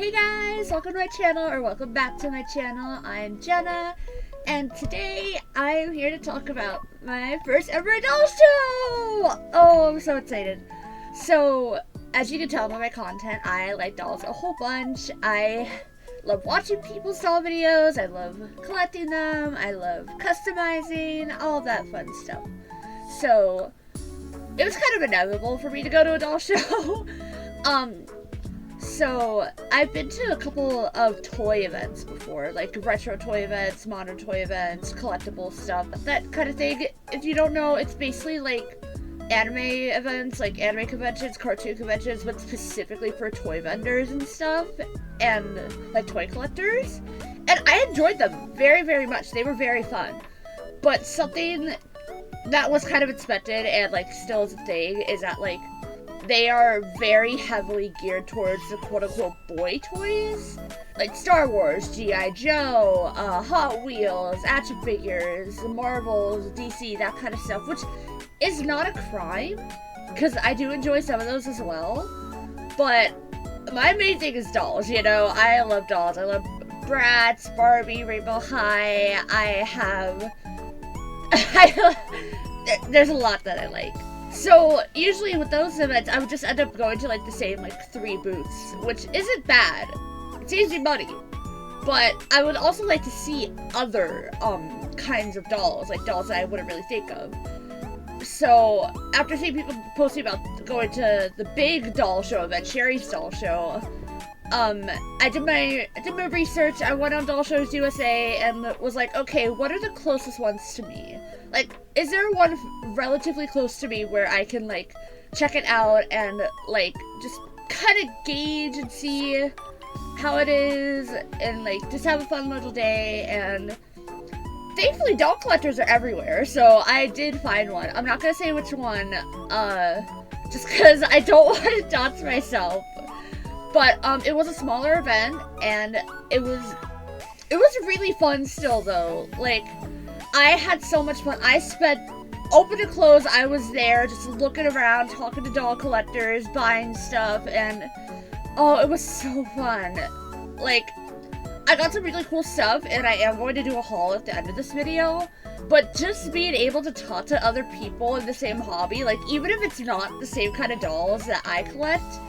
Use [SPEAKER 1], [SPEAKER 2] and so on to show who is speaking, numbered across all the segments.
[SPEAKER 1] Hey guys, welcome to my channel, or welcome back to my channel. I'm Jenna, and today I'm here to talk about my first ever doll show! Oh, I'm so excited. So, as you can tell by my content, I like dolls a whole bunch. I love watching people's doll videos, I love collecting them, I love customizing, all that fun stuff. So, it was kind of inevitable for me to go to a doll show. So I've been to a couple of toy events before, like retro toy events, modern toy events, collectible stuff, that kind of thing. If you don't know, it's basically like anime events, like anime conventions, cartoon conventions, but specifically for toy vendors and stuff, and like toy collectors. And I enjoyed them very, very much. They were very fun. But something that was kind of expected and like still is a thing is that like they are very heavily geared towards the quote-unquote boy toys. Like Star Wars, G.I. Joe, Hot Wheels, action figures, Marvels, DC, that kind of stuff. Which is not a crime, because I do enjoy some of those as well. But my main thing is dolls, you know? I love dolls. I love Bratz, Barbie, Rainbow High. There's a lot that I like. So, usually with those events, I would just end up going to, like, the same, like, 3 booths, which isn't bad. It's easy money. But I would also like to see other, kinds of dolls, like dolls that I wouldn't really think of. So, after seeing people posting about going to the big doll show event, Sherry's doll show, I did my research. I went on Doll Shows USA and was like, okay, what are the closest ones to me? Like, is there one relatively close to me where I can, like, check it out and, like, just kind of gauge and see how it is and, like, just have a fun little day? And thankfully, doll collectors are everywhere, so I did find one. I'm not gonna say which one, just because I don't want to dox myself. But, it was a smaller event, and it was really fun still, though. Like, I had so much fun. I spent open to close, I was there just looking around, talking to doll collectors, buying stuff, and oh, it was so fun. Like, I got some really cool stuff, and I am going to do a haul at the end of this video, but just being able to talk to other people in the same hobby, like, even if it's not the same kind of dolls that I collect,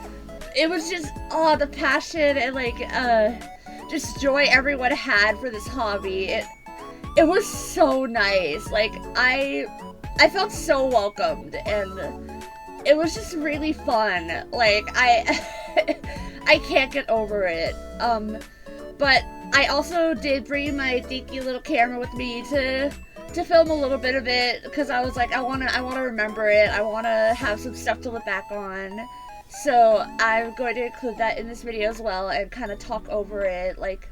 [SPEAKER 1] it was just, oh, the passion and, like, just joy everyone had for this hobby. It was so nice. Like, I felt so welcomed, and it was just really fun. Like, I can't get over it. But I also did bring my dinky little camera with me to film a little bit of it, because I was like, I wanna remember it. I wanna have some stuff to look back on. So I'm going to include that in this video as well and kind of talk over it, like,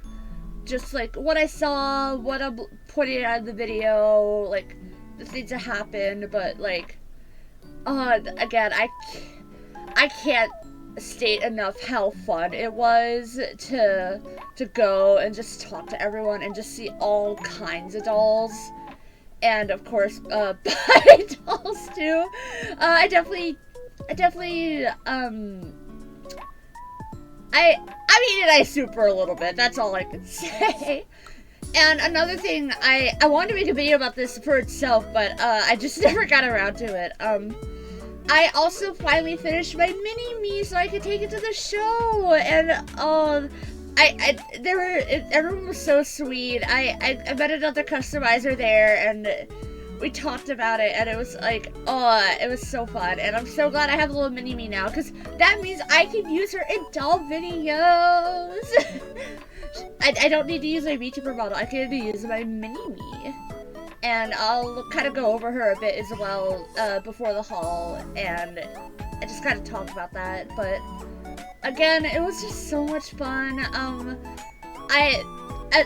[SPEAKER 1] just like what I saw, what I'm putting out of the video, like the things that happened. But like, again, I can't state enough how fun it was to go and just talk to everyone and just see all kinds of dolls, and of course buy dolls too. I definitely I mean, I super a little bit, that's all I can say. And another thing, I wanted to make a video about this for itself, but I just never got around to it. I also finally finished my mini-me so I could take it to the show, and everyone was so sweet. I met another customizer there, and we talked about it, and it was like, oh, it was so fun, and I'm so glad I have a little mini-me now, because that means I can use her in doll videos. I don't need to use my VTuber model, I can use my mini-me, and I'll kind of go over her a bit as well, before the haul, and I just kind of talk about that. But again, it was just so much fun.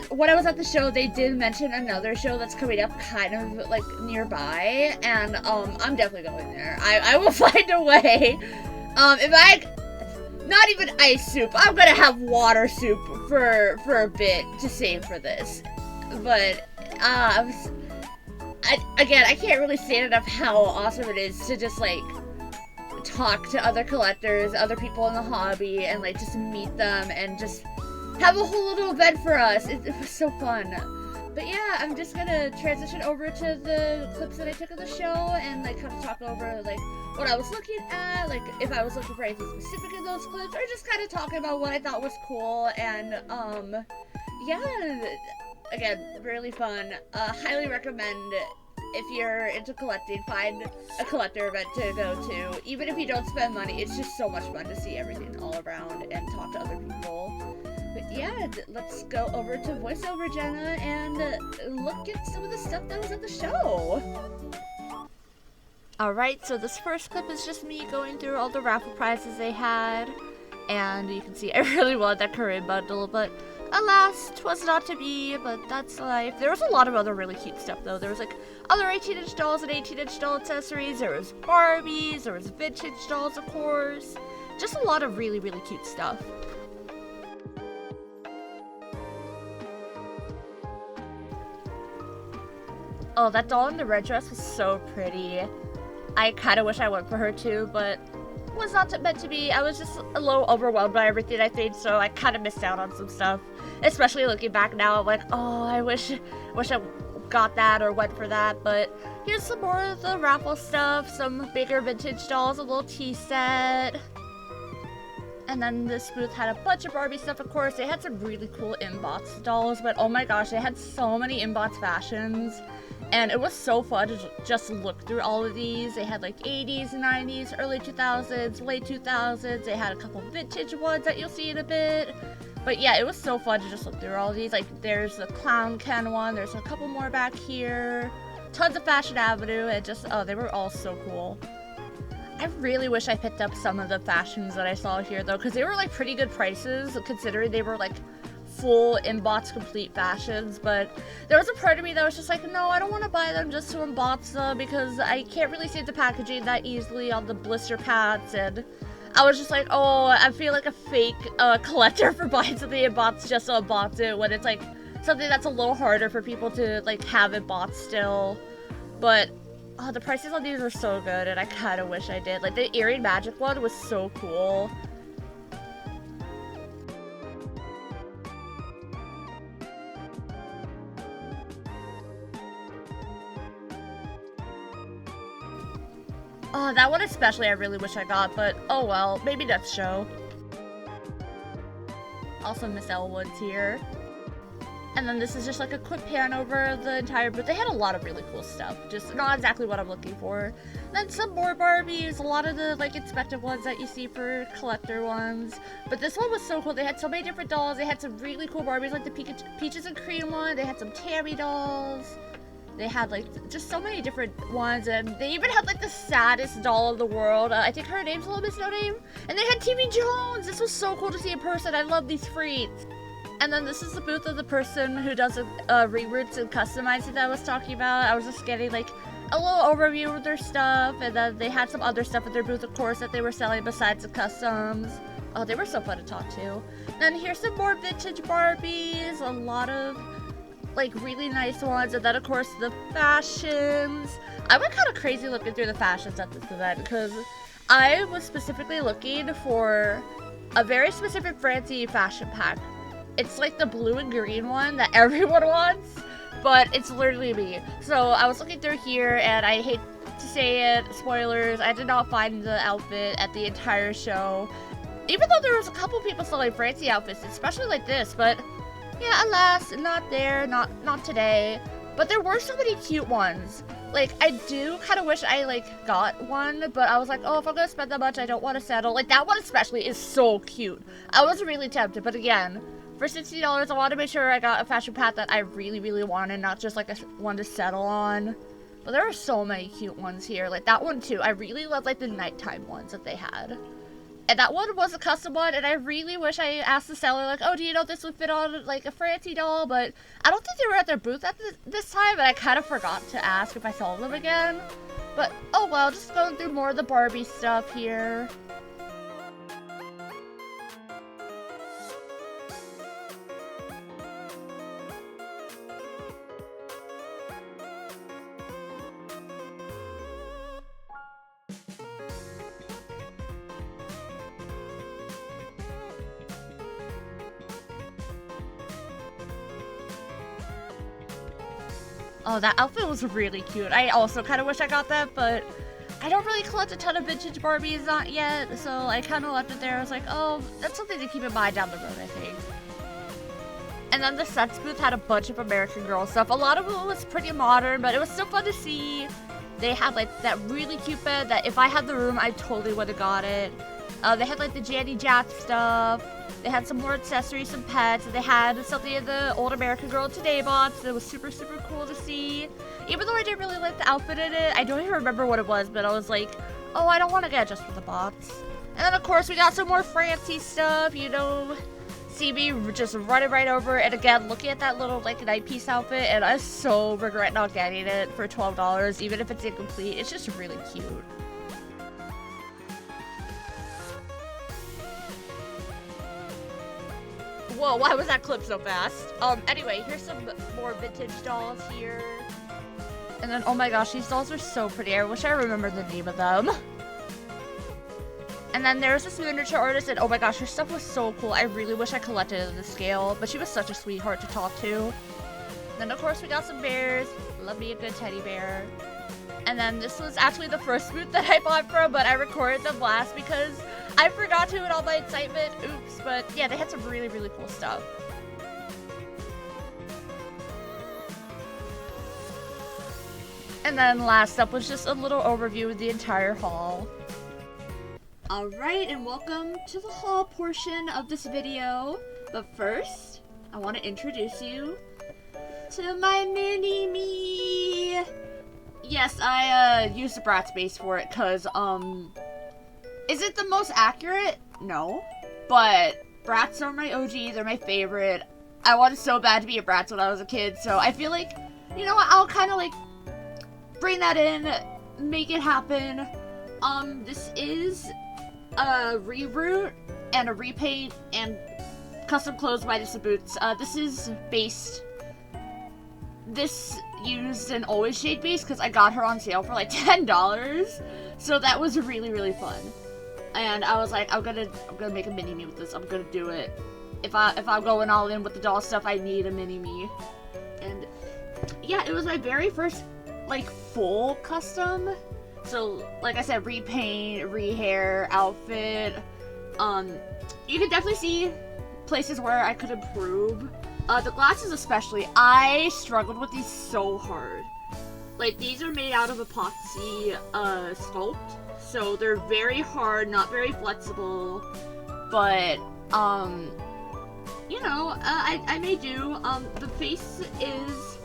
[SPEAKER 1] When I was at the show, they did mention another show that's coming up kind of, like, nearby, and, I'm definitely going there. I will find a way. Not even ice soup, I'm gonna have water soup for a bit to save for this. But, again, I can't really say enough how awesome it is to just, like, talk to other collectors, other people in the hobby, and, like, just meet them and just have a whole little event for us. It was so fun. But yeah, I'm just gonna transition over to the clips that I took of the show and like kind of talk over like what I was looking at, like if I was looking for anything specific in those clips, or just kind of talking about what I thought was cool. And yeah, again, really fun. Highly recommend. If you're into collecting, find a collector event to go to. Even if you don't spend money, it's just so much fun to see everything all around and talk to other people. But yeah, let's go over to voiceover Jenna and look at some of the stuff that was at the show. Alright, so this first clip is just me going through all the raffle prizes they had. And you can see I really wanted that Korean bundle, but alas, 'twas not to be, but that's life. There was a lot of other really cute stuff though. There was like other 18-inch dolls and 18-inch doll accessories. There was Barbies, there was vintage dolls, of course. Just a lot of really, really cute stuff. Oh, that doll in the red dress was so pretty. I kind of wish I went for her too, but was not meant to be. I was just a little overwhelmed by everything, I think, so I kind of missed out on some stuff. Especially looking back now, I'm like, oh, I wish I got that or went for that. But here's some more of the raffle stuff, some bigger vintage dolls, a little tea set. And then this booth had a bunch of Barbie stuff, of course. They had some really cool inbox dolls, but oh my gosh, they had so many inbox fashions. And it was so fun to just look through all of these. They had like 80s, 90s, early 2000s, late 2000s. They had a couple vintage ones that you'll see in a bit. But yeah, it was so fun to just look through all of these. Like there's the Clown Ken one. There's a couple more back here. Tons of Fashion Avenue. And just, oh, they were all so cool. I really wish I picked up some of the fashions that I saw here though, because they were like pretty good prices considering they were like full inbox complete fashions. But there was a part of me that was just like, no, I don't want to buy them just to unbox them because I can't really see the packaging that easily on the blister pads. And I was just like, oh, I feel like a fake collector for buying something in bots just to unbox it when it's like something that's a little harder for people to like have it bought still. But oh, the prices on these were so good, and I kind of wish I did. Like the earring magic one was so cool. Oh, that one especially I really wish I got, but oh well, maybe next show. Also Miss Elwood's here. And then this is just like a quick pan over the entire booth. They had a lot of really cool stuff, just not exactly what I'm looking for. Then some more Barbies, a lot of the like expected ones that you see for collector ones. But this one was so cool. They had so many different dolls. They had some really cool Barbies like the Peaches and Cream one. They had some Tammy dolls. They had like just so many different ones, and they even had like the saddest doll of the world. I think her name's Little Miss No Name. And they had TV Jones. This was so cool to see in person. I love these freaks. And then this is the booth of the person who does reroutes and customizing that I was talking about. I was just getting like a little overview of their stuff, and then they had some other stuff at their booth, of course, that they were selling besides the customs. Oh, they were so fun to talk to. Then here's some more vintage Barbies, a lot of like really nice ones, and then of course the fashions. I went kind of crazy looking through the fashions at this event because I was specifically looking for a very specific fancy fashion pack. It's like the blue and green one that everyone wants, but it's literally me. So I was looking through here, and I hate to say it, spoilers, I did not find the outfit at the entire show. Even though there was a couple people selling fancy outfits, especially like this, but yeah, alas, not there, not today. But there were so many cute ones. Like, I do kind of wish I, like, got one, but I was like, oh, if I'm gonna spend that much, I don't want to settle. Like, that one especially is so cute. I was really tempted, but again, for $60, I want to make sure I got a fashion pack that I really, really wanted, not just, like, one to settle on. But there are so many cute ones here. Like, that one, too. I really love, like, the nighttime ones that they had. And that one was a custom one, and I really wish I asked the seller, like, oh, do you know if this would fit on, like, a fancy doll? But I don't think they were at their booth at this time, and I kind of forgot to ask if I saw them again. But, oh well, just going through more of the Barbie stuff here. Oh, that outfit was really cute. I also kind of wish I got that, but I don't really collect a ton of vintage Barbies not yet, so I kind of left it there. I was like, oh, that's something to keep in mind down the road, I think. And then the sets booth had a bunch of American Girl stuff. A lot of it was pretty modern, but it was still fun to see. They had like that really cute bed that if I had the room, I totally would have got it. They had like the Janny Jap stuff. They had some more accessories, some pets. They had something in the old American Girl Today box that was super, super cool to see. Even though I didn't really like the outfit in it, I don't even remember what it was, but I was like, oh, I don't want to get just for the box. And then of course we got some more Francie stuff, you know. See me just running right over, and again, looking at that little like night piece outfit, and I so regret not getting it for $12, even if it's incomplete. It's just really cute. Whoa, why was that clip so fast? Anyway, here's some more vintage dolls here. And then, oh my gosh, these dolls are so pretty. I wish I remembered the name of them. And then there's this miniature artist, and oh my gosh, her stuff was so cool. I really wish I collected it at the scale, but she was such a sweetheart to talk to. And then of course we got some bears. Love me a good teddy bear. And then this was actually the first booth that I bought from, but I recorded them last because I forgot to in all my excitement. Oops, but yeah, they had some really, really cool stuff. And then last up was just a little overview of the entire haul. Alright, and welcome to the haul portion of this video. But first, I want to introduce you to my mini-me. Yes, I used the Bratz base for it because, is it the most accurate? No. But Bratz are my OG, they're my favorite. I wanted so bad to be a Bratz when I was a kid, so I feel like, you know what, I'll kind of like bring that in, make it happen. This is a reroute and a repaint and custom clothes by Just the Boots. This is based, this used an Always Shade base because I got her on sale for like $10, so that was really, really fun. And I was like, I'm gonna make a mini-me with this. I'm gonna do it. If I'm going all in with the doll stuff, I need a mini-me. And yeah, it was my very first like full custom. So, like I said, repaint, rehair, outfit. You can definitely see places where I could improve. The glasses especially, I struggled with these so hard. Like, these are made out of epoxy sculpt, so they're very hard, not very flexible. But, you know, I may do. The face is,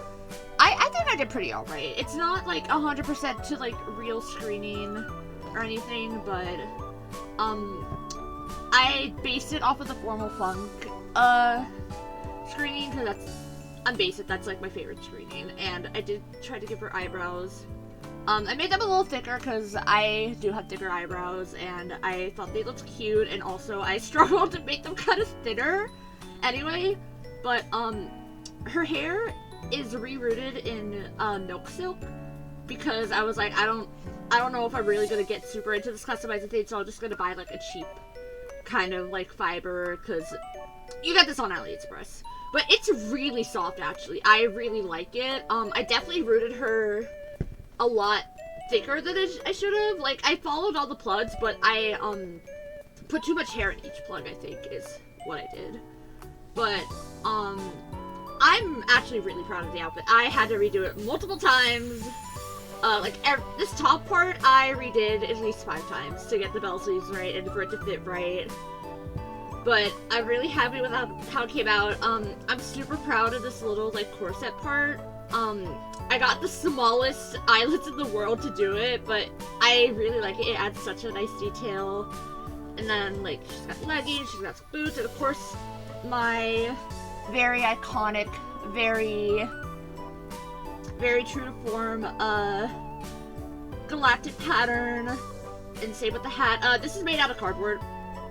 [SPEAKER 1] I think I did pretty alright. It's not like 100% to like real screening or anything, but I based it off of the Formal Funk screening because that's unbased. That's like my favorite screening, and I did try to give her eyebrows. I made them a little thicker because I do have thicker eyebrows, and I thought they looked cute, and also I struggled to make them kind of thinner anyway. But her hair is rerouted in milk silk because I was like, I don't know if I'm really gonna get super into this customizing thing, so I'm just gonna buy like a cheap kind of like fiber because you got this on AliExpress. But it's really soft actually. I really like it. I definitely rooted her a lot thicker than I should have. Like, I followed all the plugs, but I put too much hair in each plug, I think is what I did. But I'm actually really proud of the outfit. I had to redo it multiple times. This top part I redid at least 5 times to get the bell sleeves right and for it to fit right. But I'm really happy with how it came out. I'm super proud of this little like corset part. I got the smallest eyelets in the world to do it, but I really like it. It adds such a nice detail. And then like she's got leggings, she's got some boots, and of course my very iconic, very true to form galactic pattern, and same with the hat. This is made out of cardboard.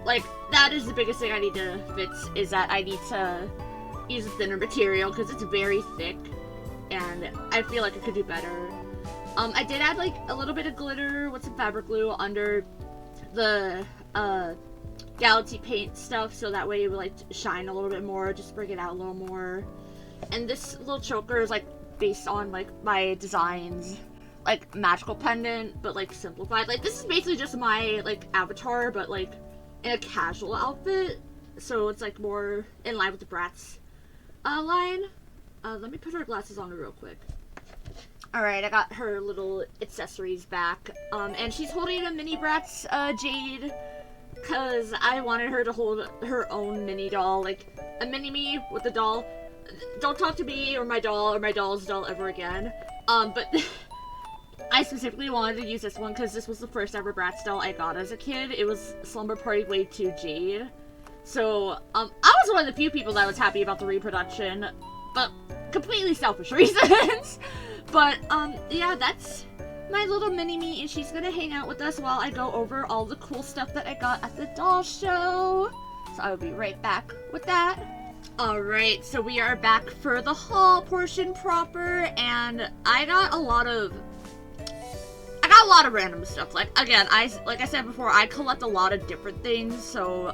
[SPEAKER 1] Like, that is the biggest thing I need to fix, is that I need to use a thinner material because it's very thick and I feel like I could do better. I did add like a little bit of glitter with some fabric glue under the Galaxy paint stuff, so that way it would like shine a little bit more, just bring it out a little more. And this little choker is like based on, like, my designs. Like, magical pendant, but, like, simplified. Like, this is basically just my, like, avatar, but, like, in a casual outfit. So it's, like, more in line with the Bratz line. Let me put her glasses on real quick. Alright, I got her little accessories back. And she's holding a mini Bratz Jade, because I wanted her to hold her own mini doll, like a mini-me with a doll. Don't talk to me or my doll's doll ever again. But I specifically wanted to use this one because this was the first ever Bratz doll I got as a kid. It was Slumber Party Wave 2 Jade. So, I was one of the few people that was happy about the reproduction, but completely selfish reasons. But, yeah, that's my little mini-me, and she's gonna hang out with us while I go over all the cool stuff that I got at the doll show. So I will be right back with that. Alright, so we are back for the haul portion proper, and I got a lot of random stuff. Like, again, like I said before, I collect a lot of different things, so,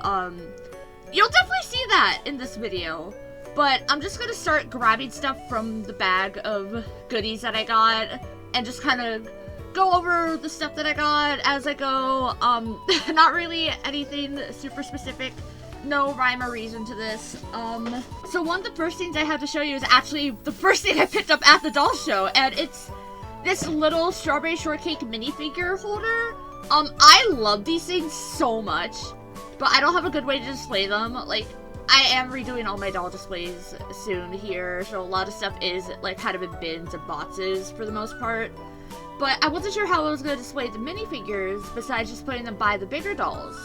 [SPEAKER 1] you'll definitely see that in this video. But I'm just gonna start grabbing stuff from the bag of goodies that I got, and just kind of go over the stuff that I got as I go. Not really anything super specific. No rhyme or reason to this. So one of the first things I have to show you is actually the first thing I picked up at the doll show, and it's this little strawberry shortcake minifigure holder. I love these things so much, but I don't have a good way to display them. Like, I am redoing all my doll displays soon here, so a lot of stuff is, like, kind of in bins and boxes for the most part. But I wasn't sure how I was going to display the minifigures besides just putting them by the bigger dolls.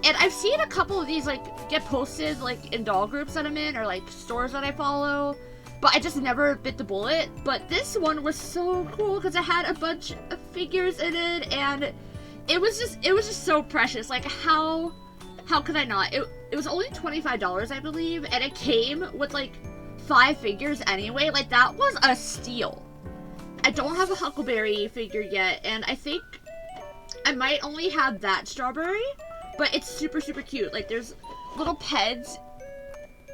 [SPEAKER 1] And I've seen a couple of these, like, get posted, like, in doll groups that I'm in, or, like, stores that I follow, but I just never bit the bullet. But this one was so cool because it had a bunch of figures in it, and it was just so precious. Like, how could I not? It was only $25, I believe, and it came with, like, 5 figures anyway. Like, that was a steal. I don't have a Huckleberry figure yet, and I think I might only have that strawberry, but it's super, super cute. Like, there's little peds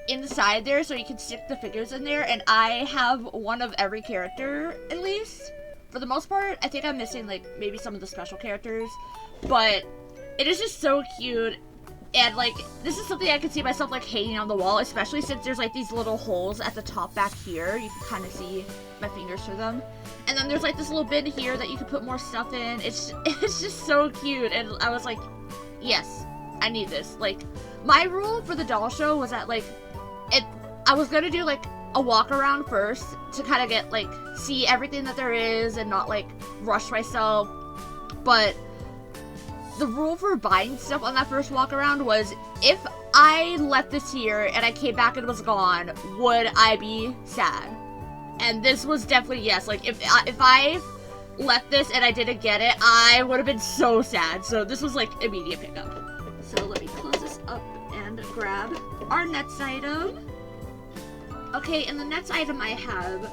[SPEAKER 1] inside there, so you can stick the figures in there, and I have one of every character, at least. For the most part, I think I'm missing, like, maybe some of the special characters, but it is just so cute. And, like, this is something I can see myself, like, hanging on the wall, especially since there's, like, these little holes at the top back here. You can kind of see my fingers through them. And then there's, like, this little bin here that you can put more stuff in. It's just so cute. And I was like, yes, I need this. Like, my rule for the doll show was that, like, I was gonna do, like, a walk around first to kind of get, like, see everything that there is and not, like, rush myself. But the rule for buying stuff on that first walk around was, if I left this here and I came back and it was gone, would I be sad? And this was definitely yes. Like, if I left this and I didn't get it, I would have been so sad. So this was, like, immediate pickup. So let me close this up and grab our next item. Okay, and the next item I have,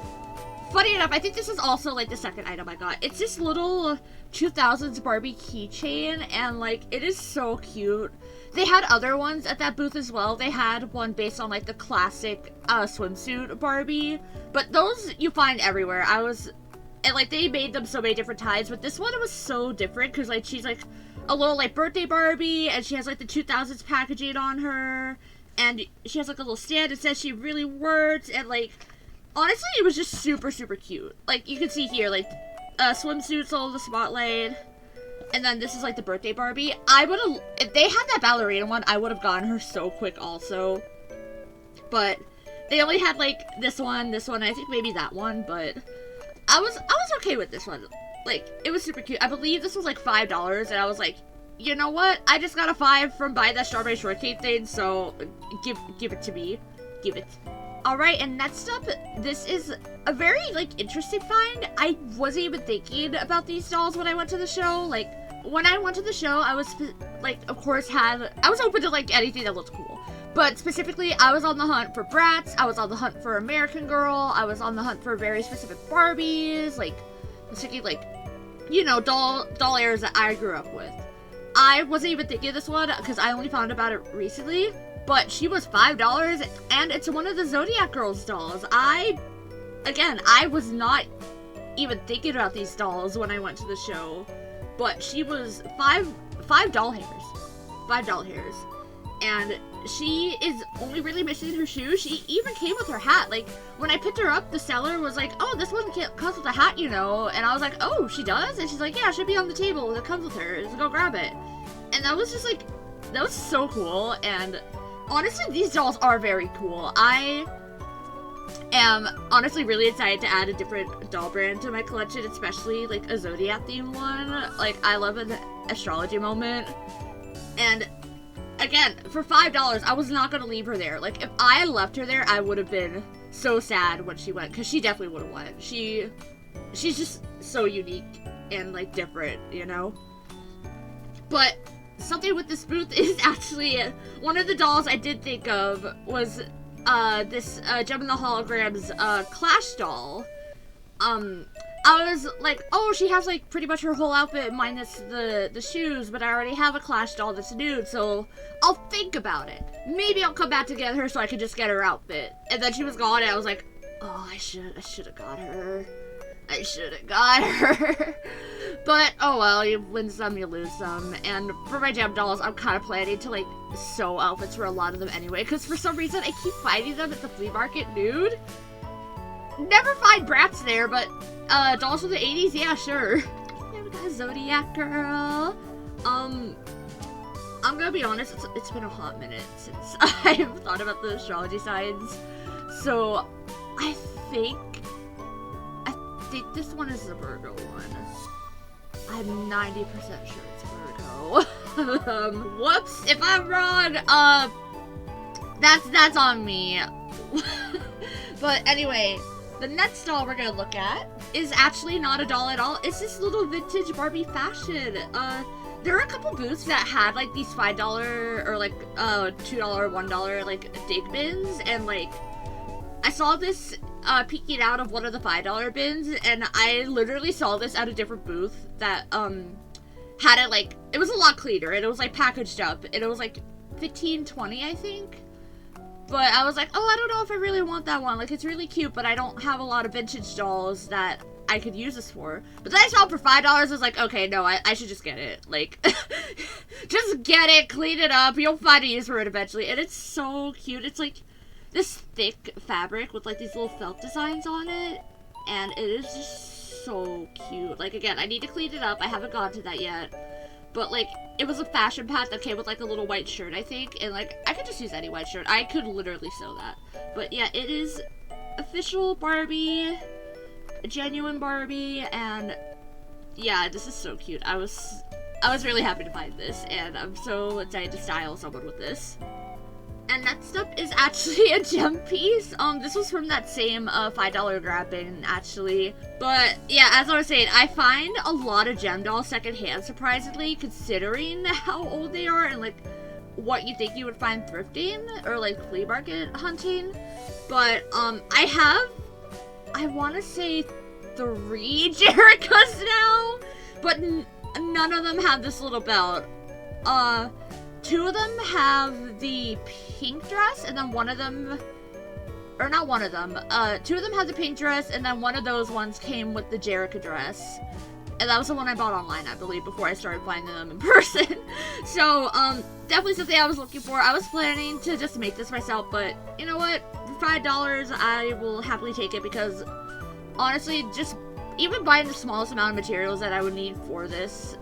[SPEAKER 1] funny enough, I think this is also, like, the second item I got. It's this little 2000s Barbie keychain, and, like, it is so cute. They had other ones at that booth as well. They had one based on, like, the classic swimsuit Barbie, but those you find everywhere. And, like, they made them so many different times, but this one was so different, because, like, she's, like, a little, like, birthday Barbie, and she has, like, the 2000s packaging on her, and she has, like, a little stand that says she really works, and, like, honestly, it was just super, super cute. Like, you can see here, like, swimsuits all over the spotlight. And then this is, like, the birthday Barbie. I would've, if they had that ballerina one, I would've gotten her so quick also. But they only had, like, this one, I think maybe that one, but I was okay with this one. Like, it was super cute. I believe this was, like, $5, and I was like, you know what? I just got a 5 from buying that strawberry shortcake thing, so give it to me. Give it. Alright, and next up, this is a very, like, interesting find. I wasn't even thinking about these dolls when I went to the show. Like, when I went to the show, I was, like, of course I was open to, like, anything that looked cool. But specifically, I was on the hunt for Bratz, I was on the hunt for American Girl, I was on the hunt for very specific Barbies, like, particularly, like, you know, doll eras that I grew up with. I wasn't even thinking of this one, because I only found about it recently. But she was $5, and it's one of the Zodiac Girls dolls. I again, I was not even thinking about these dolls when I went to the show, but she was five doll hairs. 5 doll hairs. And she is only really missing her shoes. She even came with her hat. Like, when I picked her up, the seller was like, oh, this one comes with a hat, you know. And I was like, oh, she does? And she's like, yeah, it should be on the table that comes with her. So go grab it. And that was just like, that was so cool. And honestly, these dolls are very cool. I am honestly really excited to add a different doll brand to my collection, especially like a Zodiac themed one. Like, I love an astrology moment. And again, for $5, I was not going to leave her there. Like, if I left her there, I would have been so sad when she went, because she definitely would have went. She's just so unique and, like, different, you know? But something with this booth is actually, one of the dolls I did think of was, this, Gem and the Holograms, Clash doll. I was like, oh, she has, like, pretty much her whole outfit minus the shoes, but I already have a Clash doll that's nude, so I'll think about it. Maybe I'll come back to get her so I can just get her outfit. And then she was gone, and I was like, oh, I should have got her. I should have got her. But, oh well, you win some, you lose some. And for my gem dolls, I'm kind of planning to, like, sew outfits for a lot of them anyway, because for some reason, I keep finding them at the flea market nude. Never find brats there, but dolls from the 80s, yeah, sure. Yeah, we got a Zodiac girl. I'm gonna be honest, it's been a hot minute since I've thought about the astrology signs. So, I think this one is the Virgo one. I'm 90% sure it's Virgo. Whoops, if I'm wrong, that's on me. But anyway, the next doll we're gonna look at is actually not a doll at all. It's this little vintage Barbie fashion. There are a couple booths that had like these $5 or like $2, $1 like dig bins, and like I saw this peeking out of one of the $5 bins, and I literally saw this at a different booth that had it like, it was a lot cleaner and it was like packaged up, and it was like $15, $20 I think. But I was like, oh, I don't know if I really want that one. Like, it's really cute, but I don't have a lot of vintage dolls that I could use this for. But then I saw it for $5. I was like, okay, no, I should just get it. Like, just get it, clean it up. You'll find a use for it eventually. And it's so cute. It's like this thick fabric with like these little felt designs on it. And it is just so cute. Like, again, I need to clean it up. I haven't gotten to that yet. But, like, it was a fashion pack that came with, like, a little white shirt, I think. And, like, I could just use any white shirt. I could literally sew that. But, yeah, it is official Barbie, a genuine Barbie, and, yeah, this is so cute. I was really happy to find this, and I'm so excited to style someone with this. And next up is actually a gem piece. This was from that same $5 grab bin, actually. But yeah, as I was saying, I find a lot of gem dolls secondhand, surprisingly, considering how old they are and like what you think you would find thrifting or like flea market hunting. But I want to say 3 Jericas now, but none of them have this little belt. 2 of them have the pink dress, and then one of them, or not one of them, 2 of them have the pink dress, and then one of those ones came with the Jerica dress. And that was the one I bought online, I believe, before I started finding them in person. So, definitely something I was looking for. I was planning to just make this myself, but you know what? For $5, I will happily take it, because honestly, just even buying the smallest amount of materials that I would need for this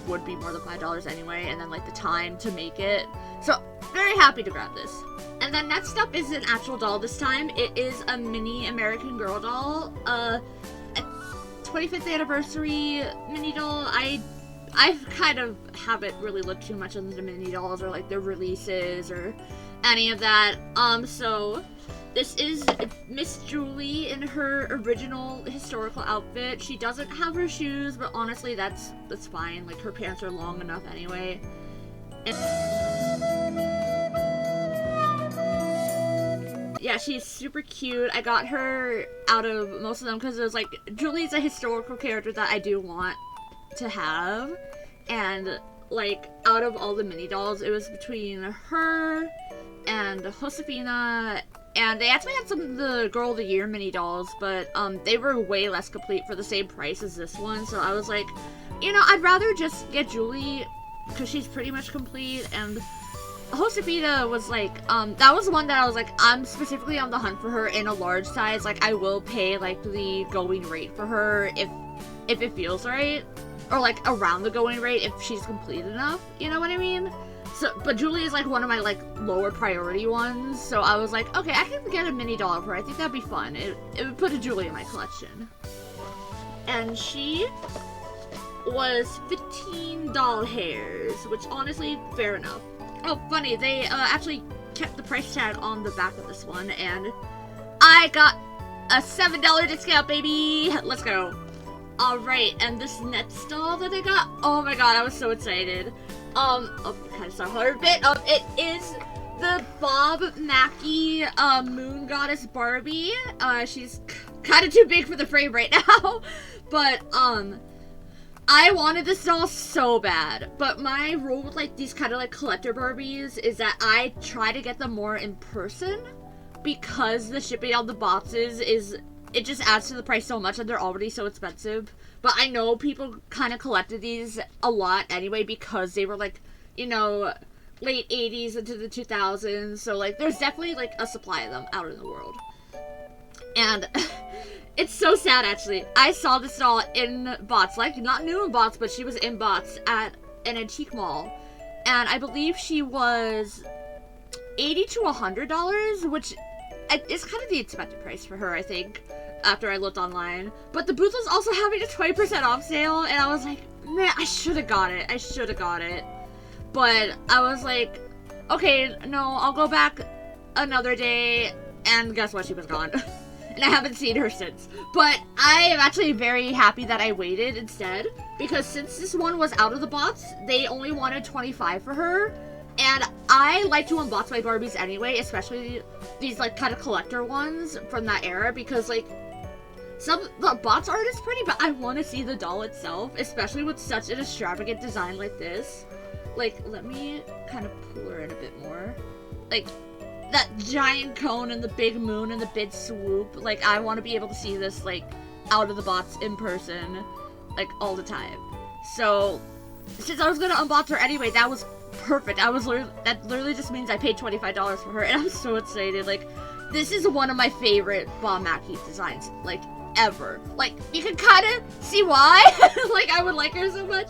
[SPEAKER 1] would be more than $5 anyway, and then like the time to make it. So very happy to grab this. And then next up is an actual doll this time. It is a mini American Girl doll. A 25th anniversary mini doll. I kind of haven't really looked too much into the mini dolls or like their releases or any of that. So this is Miss Julie in her original historical outfit. She doesn't have her shoes, but honestly, that's fine. Like, her pants are long enough anyway. And yeah, she's super cute. I got her out of most of them because it was like, Julie's a historical character that I do want to have. And like, out of all the mini dolls, it was between her and Josefina and they actually had some of the Girl of the Year mini dolls, but they were way less complete for the same price as this one, so I was like, you know, I'd rather just get Julie, because she's pretty much complete, and Josefina was like, that was the one that I was like, I'm specifically on the hunt for her in a large size. Like, I will pay, like, the going rate for her if it feels right. Or, like, around the going rate if she's complete enough. You know what I mean? So, but Julie is, like, one of my, like, lower priority ones. So I was like, okay, I can get a mini doll of her. I think that'd be fun. It would put a Julie in my collection. And she was 15 doll hairs, which honestly, fair enough. Oh, funny, they actually kept the price tag on the back of this one, and I got a $7 discount, baby! Let's go. Alright, and this next doll that I got, oh my god, I was so excited. Oh, kind of saw her a bit. It is the Bob Mackie, Moon Goddess Barbie. She's kind of too big for the frame right now, but, I wanted this doll so bad, but my rule with, like, these kind of, like, collector Barbies is that I try to get them more in person, because the shipping on the boxes it just adds to the price so much, and they're already so expensive. But I know people kind of collected these a lot anyway, because they were, like, you know, late 80s into the 2000s, so, like, there's definitely, like, a supply of them out in the world. And it's so sad, actually. I saw this doll in bots, like, not new in bots, but she was in bots at an antique mall. And I believe she was $80 to $100, which is kind of the expected price for her, I think, after I looked online. But the booth was also having a 20% off sale, and I was like, man, I should have got it. I should have got it. But I was like, okay, no, I'll go back another day, and guess what? She was gone. And I haven't seen her since. But I am actually very happy that I waited instead, because since this one was out of the box, they only wanted $25 for her. And I like to unbox my Barbies anyway, especially these, like, kind of collector ones from that era, because, like, the box art is pretty, but I want to see the doll itself, especially with such an extravagant design like this. Like, let me kind of pull her in a bit more. Like, that giant cone and the big moon and the big swoop. Like, I want to be able to see this, like, out of the box in person, like, all the time. So, since I was going to unbox her anyway, that was perfect. That literally just means I paid $25 for her, and I'm so excited. Like, this is one of my favorite Bob Mackie designs, like, ever. Like, you can kind of see why, like, I would like her so much.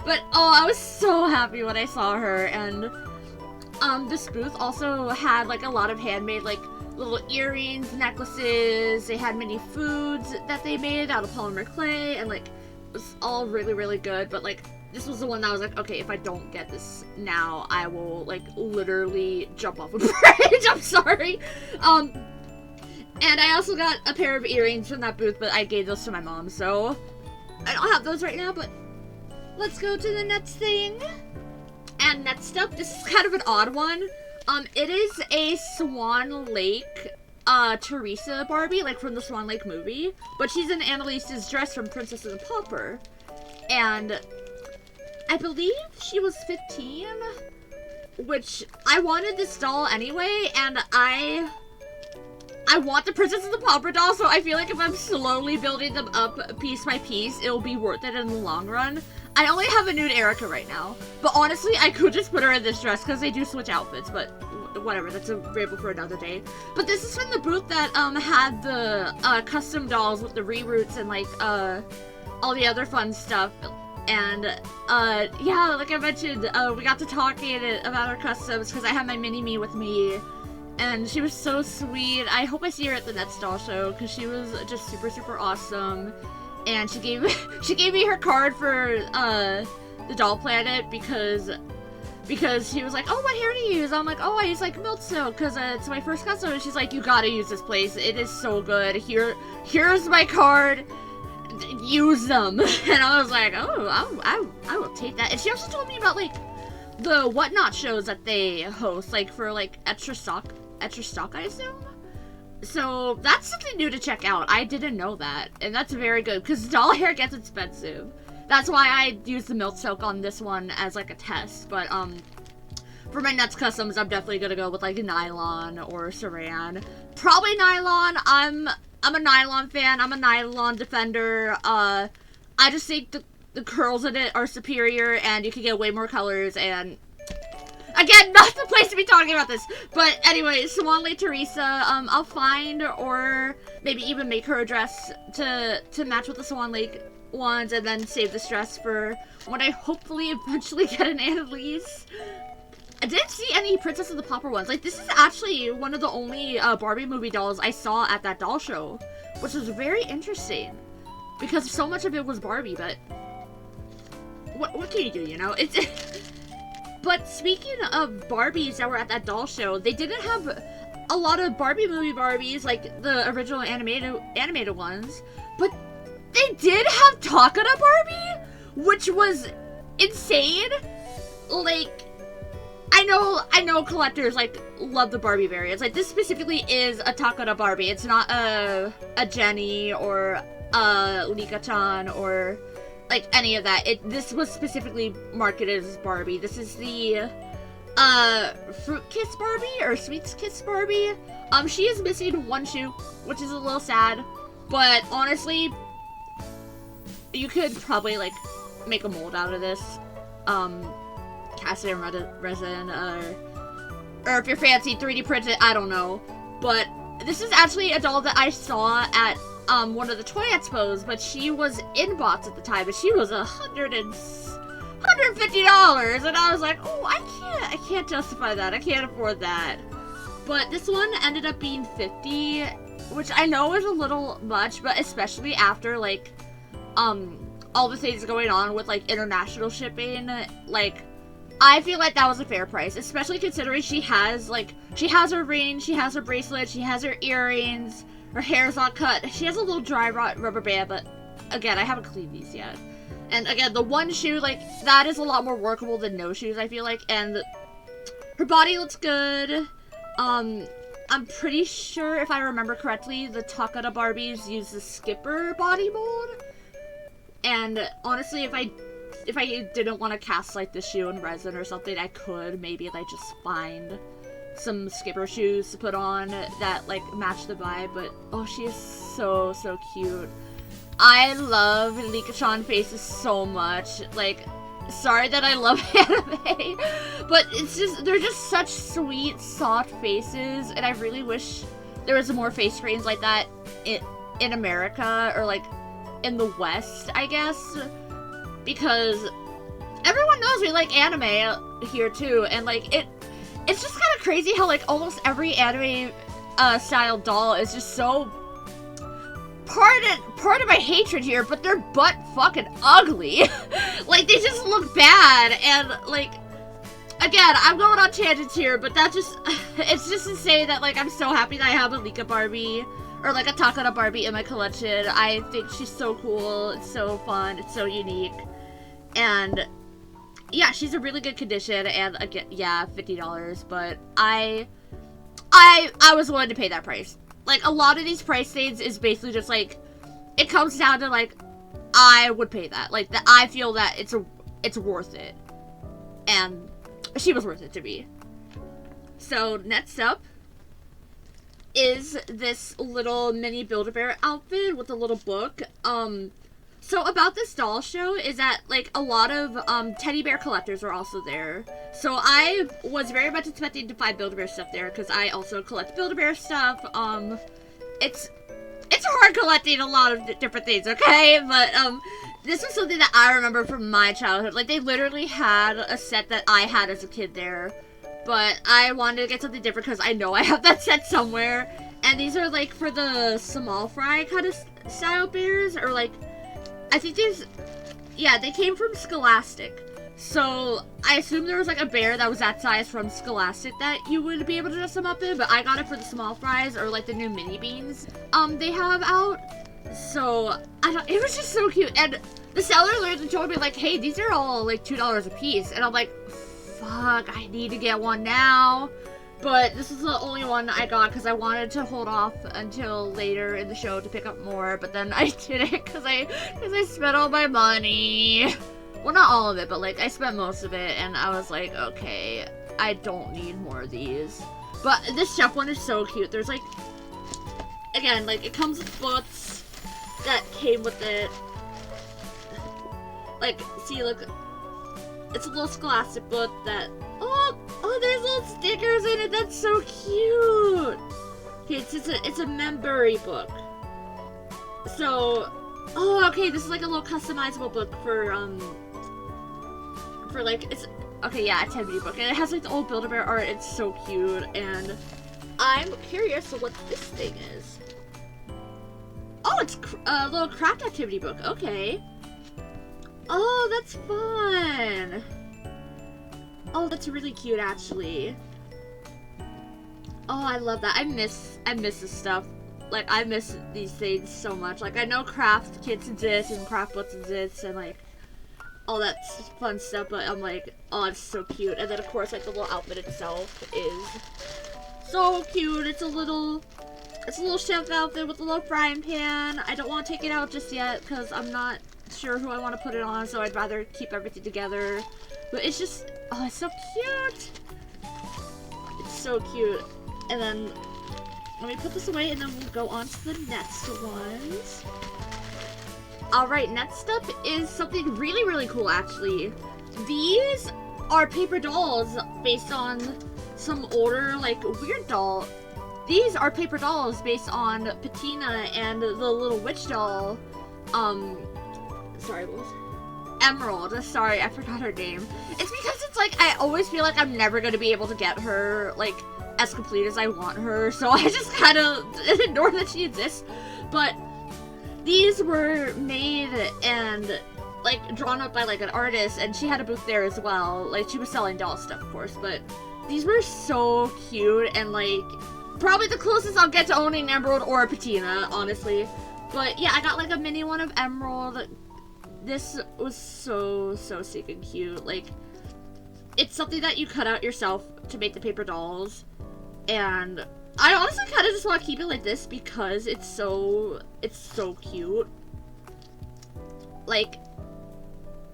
[SPEAKER 1] But, oh, I was so happy when I saw her, and this booth also had, like, a lot of handmade, like, little earrings, necklaces. They had mini foods that they made out of polymer clay, and, like, it was all really, really good. But, like, this was the one that I was like, okay, if I don't get this now, I will, like, literally jump off a bridge. I'm sorry. And I also got a pair of earrings from that booth, but I gave those to my mom, so I don't have those right now. But let's go to the next thing. And next up, this is kind of an odd one. It is a Swan Lake, Teresa Barbie, like from the Swan Lake movie. But she's in Annalise's dress from Princess and the Pauper. And I believe she was 15, which I wanted this doll anyway, and I want the Princess and the Pauper doll, so I feel like if I'm slowly building them up piece by piece, it'll be worth it in the long run. I only have a nude Erica right now, but honestly, I could just put her in this dress, because they do switch outfits, but whatever, that's a ramble for another day. But this is from the booth that, had the, custom dolls with the reroots and, like, all the other fun stuff. And, yeah, like I mentioned, we got to talking about our customs, because I had my mini-me with me, and she was so sweet. I hope I see her at the next doll show, because she was just super, super awesome. And she gave me her card for, the Doll Planet, because she was like, oh, what hair do you use? I'm like, oh, I use, like, milk silk, because it's my first custom. And she's like, you gotta use this place. It is so good. Here's my card. Use them. And I was like, oh, I will take that. And she also told me about, like, the Whatnot shows that they host, like, for, like, extra stock, I assume? So, that's something new to check out. I didn't know that. And that's very good, because doll hair gets expensive. That's why I used the milk silk on this one as, like, a test. But For my nuts customs, I'm definitely gonna go with like nylon or saran. Probably nylon. I'm a nylon fan. I'm a nylon defender. I just think the curls in it are superior, and you can get way more colors. And again, not the place to be talking about this. But anyway, Swan Lake Teresa. I'll find or maybe even make her a dress to match with the Swan Lake ones, and then save the stress for when I hopefully eventually get an Annalise. I didn't see any Princess of the Pauper ones. Like, this is actually one of the only Barbie movie dolls I saw at that doll show, which was very interesting, because so much of it was Barbie, but what can you do, you know? It's But speaking of Barbies that were at that doll show, they didn't have a lot of Barbie movie Barbies, like the original animated ones, but they did have Takara Barbie, which was insane. Like, I know collectors, like, love the Barbie variants. Like, this specifically is a Takara Barbie. It's not a Jenny or a Lika-chan or, like, any of that. This was specifically marketed as Barbie. This is the, Fruit Kiss Barbie, or Sweets Kiss Barbie. She is missing one shoe, which is a little sad. But, honestly, you could probably, like, make a mold out of this. Cast it in resin, or if you're fancy, 3D print it, I don't know. But this is actually a doll that I saw at one of the toy expos, but she was in box at the time, and she was $150, and I was like, oh, I can't justify that. I can't afford that. But this one ended up being $50, which I know is a little much, but especially after, like, all the things going on with, like, international shipping, like, I feel like that was a fair price, especially considering she has her ring, she has her bracelet, she has her earrings, her hair's not cut, she has a little dry rubber band, but again, I haven't cleaned these yet. And again, the one shoe, like, that is a lot more workable than no shoes, I feel like, and her body looks good. I'm pretty sure, if I remember correctly, the Takara Barbies use the Skipper body mold. And honestly, if I didn't want to cast, like, the shoe in resin or something, I could maybe, like, just find some Skipper shoes to put on that, like, match the vibe. But, oh, she is so, so cute. I love Lika-chan faces so much. Like, sorry that I love anime, but they're just such sweet, soft faces, and I really wish there was more face screens like that in America, or, like, in the West, I guess, because everyone knows we like anime here too, and like it's just kind of crazy how like almost every anime style doll is just so, pardon my hatred here, but they're butt fucking ugly. Like, they just look bad, and like, again, I'm going on tangents here, but that just, it's just to say that, like, I'm so happy that I have a Lika Barbie, or like a Takara Barbie in my collection. I think she's so cool, it's so fun, it's so unique, and yeah, she's in really good condition, and again, yeah, $50, but I was willing to pay that price. Like, a lot of these price things is basically just like, it comes down to like, I would pay that. Like, I feel that it's worth it, and she was worth it to me. So next up is this little mini Build-A-Bear outfit with a little book. So about this doll show is that, like, a lot of teddy bear collectors are also there. So I was very much expecting to find Build-A-Bear stuff there, because I also collect Build-A-Bear stuff. It's hard collecting a lot of different things, okay? But this was something that I remember from my childhood. Like, they literally had a set that I had as a kid there, but I wanted to get something different because I know I have that set somewhere. And these are, like, for the small fry kind of style bears, or, like, I think these, yeah, they came from Scholastic. So I assume there was, like, a bear that was that size from Scholastic that you would be able to dress them up in, but I got it for the small fries, or, like, the new mini beans they have out. So it was just so cute. And the seller literally told me, like, hey, these are all, like, $2 a piece. And I'm like, fuck, I need to get one now. But this is the only one I got because I wanted to hold off until later in the show to pick up more, but then I didn't because I spent all my money. Well, not all of it, but, like, I spent most of it, and I was like, okay, I don't need more of these. But this chef one is so cute. There's like, again, like it comes with books that came with it. Like, see, look, it's a little scholastic book that, oh, there's little stickers in it. That's so cute. Okay, it's a memory book. So, oh, okay, this is like a little customizable book for like, it's, okay, yeah, activity book. And it has like the old Build-A-Bear art. It's so cute. And I'm curious what this thing is. Oh, it's a little craft activity book. Okay. Oh, that's fun. Oh, that's really cute, actually. Oh, I love that. I miss this stuff. Like, I miss these things so much. Like, I know craft kits exist and craft books exist and, like, all that fun stuff, but I'm like, oh, it's so cute. And then, of course, like, the little outfit itself is so cute. It's a little chef outfit with a little frying pan. I don't want to take it out just yet because I'm not sure who I want to put it on, so I'd rather keep everything together. But it's just, oh, it's so cute. It's so cute. And then, let me put this away and then we'll go on to the next ones. Alright, next up is something really, really cool, actually. These are paper dolls based on some older, like, weird doll. These are paper dolls based on Patina and the little witch doll, sorry, what was it? Emerald. Sorry, I forgot her name. It's because it's like, I always feel like I'm never going to be able to get her, like, as complete as I want her, so I just kind of ignore that she exists. But these were made and, like, drawn up by, like, an artist, and she had a booth there as well. Like, she was selling doll stuff, of course, but these were so cute, and, like, probably the closest I'll get to owning Emerald or a Patina, honestly. But, yeah, I got, like, a mini one of Emerald. This was so stinking cute. Like, it's something that you cut out yourself to make the paper dolls. And I honestly kind of just want to keep it like this because it's so cute. Like,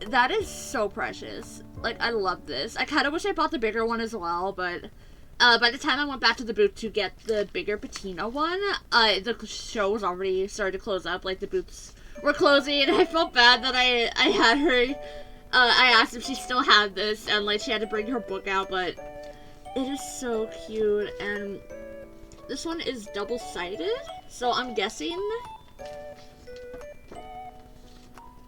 [SPEAKER 1] that is so precious. Like, I love this. I kind of wish I bought the bigger one as well, but by the time I went back to the booth to get the bigger Patina one, the show was already started to close up. Like, the booths were closing, and I felt bad that I had her. I asked if she still had this, and, like, she had to bring her book out, but it is so cute. And this one is double-sided, so I'm guessing,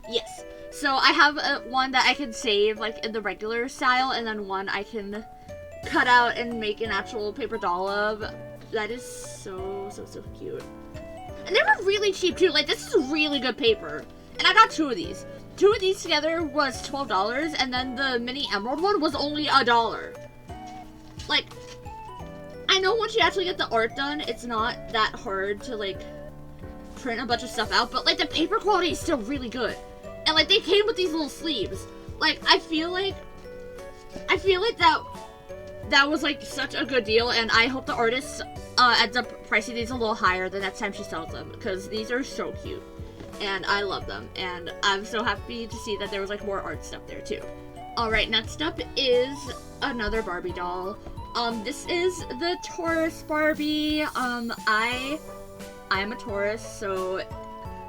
[SPEAKER 1] yes. So I have one that I can save, like, in the regular style, and then one I can cut out and make an actual paper doll of. That is so cute. And they were really cheap, too. Like, this is really good paper. And I got two of these. Two of these together was $12, and then the mini emerald one was only $1. Like, I know once you actually get the art done, it's not that hard to, like, print a bunch of stuff out, but, like, the paper quality is still really good. And, like, they came with these little sleeves. Like, I feel like that was, like, such a good deal, and I hope the artist ends up pricing these a little higher the next time she sells them, because these are so cute. And I love them, and I'm so happy to see that there was, like, more art stuff there, too. Alright, next up is another Barbie doll. This is the Taurus Barbie. I am a Taurus, so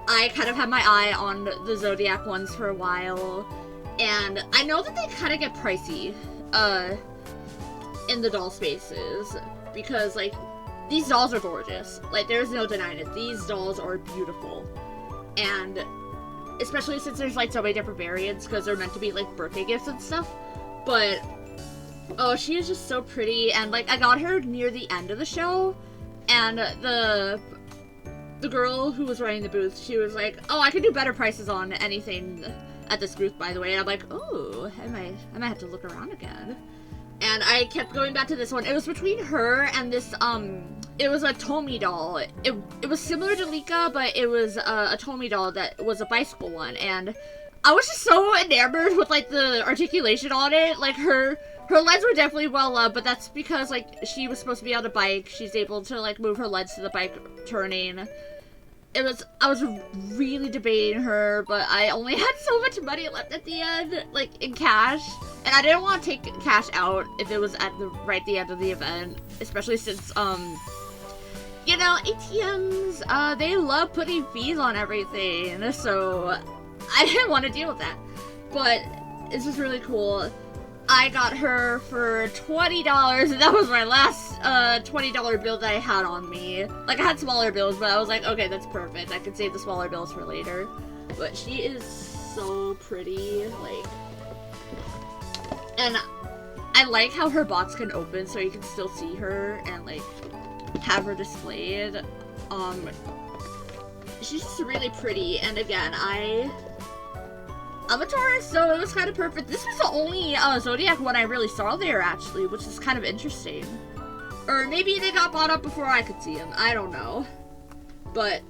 [SPEAKER 1] I kind of had my eye on the Zodiac ones for a while, and I know that they kind of get pricey, in the doll spaces, because, like, these dolls are gorgeous. Like, there's no denying it. These dolls are beautiful. And especially since there's, like, so many different variants, because they're meant to be, like, birthday gifts and stuff. But, oh, she is just so pretty, and, like, I got her near the end of the show, and the girl who was running the booth, she was like, oh, I could do better prices on anything at this booth, by the way. And I'm like, oh, I might have to look around again. And I kept going back to this one. It was between her and this, it was a Tomy doll. It was similar to Lika, but it was a Tomy doll that was a bicycle one. And I was just so enamored with, like, the articulation on it. Like, her legs were definitely well up, but that's because, like, she was supposed to be on a bike. She's able to, like, move her legs to the bike turning. I was really debating her, but I only had so much money left at the end, like, in cash, And I didn't want to take cash out if it was at the end of the event, especially since, you know, ATMs, they love putting fees on everything, so I didn't want to deal with that. But this was really cool. I got her for $20, and that was my last $20 bill that I had on me. Like, I had smaller bills, but I was like, okay, that's perfect. I can save the smaller bills for later. But she is so pretty, like... And I like how her box can open so you can still see her and, like, have her displayed. She's just really pretty, and again, I'm a Taurus, so it was kind of perfect. This was the only Zodiac one I really saw there, actually, which is kind of interesting. Or maybe they got bought up before I could see them. I don't know. But,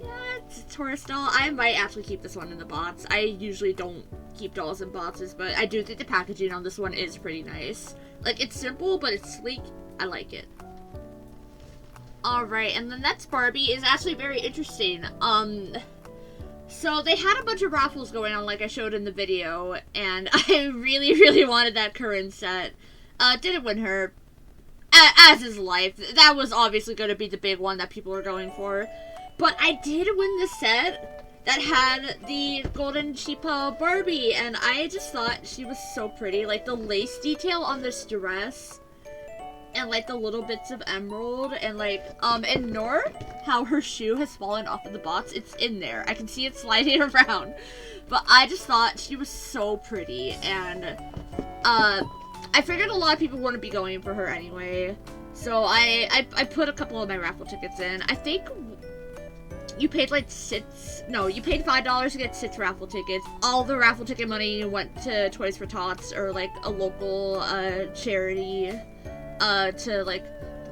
[SPEAKER 1] yeah, it's a Taurus doll. I might actually keep this one in the box. I usually don't keep dolls in boxes, but I do think the packaging on this one is pretty nice. Like, it's simple, but it's sleek. I like it. Alright, and the next Barbie is actually very interesting. So they had a bunch of raffles going on, like I showed in the video, and I really, really wanted that current set. Didn't win her, as is life. That was obviously going to be the big one that people were going for. But I did win the set that had the golden cheapo Barbie, and I just thought she was so pretty. Like, the lace detail on this dress, and like the little bits of emerald, and like and Nor, how her shoe has fallen off of the box, it's in there. I can see it sliding around. But I just thought she was so pretty, and I figured a lot of people wouldn't be going for her anyway. So I put a couple of my raffle tickets in. I think you paid like you paid $5 to get 6 raffle tickets. All the raffle ticket money went to Toys for Tots, or like a local charity to like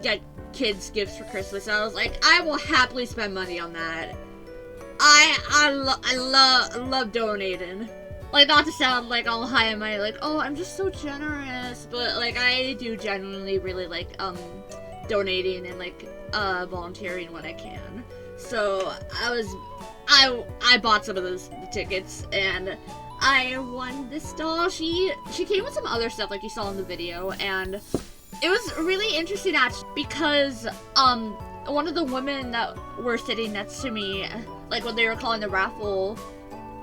[SPEAKER 1] get kids gifts for Christmas. And I was like, I will happily spend money on that. I love donating. Like, not to sound like all high and mighty, like, oh, I'm just so generous, but like I do genuinely really like donating and like volunteering when I can. So I bought some of those tickets, and I won this doll. She came with some other stuff like you saw in the video, and it was really interesting actually, because one of the women that were sitting next to me, like when they were calling the raffle,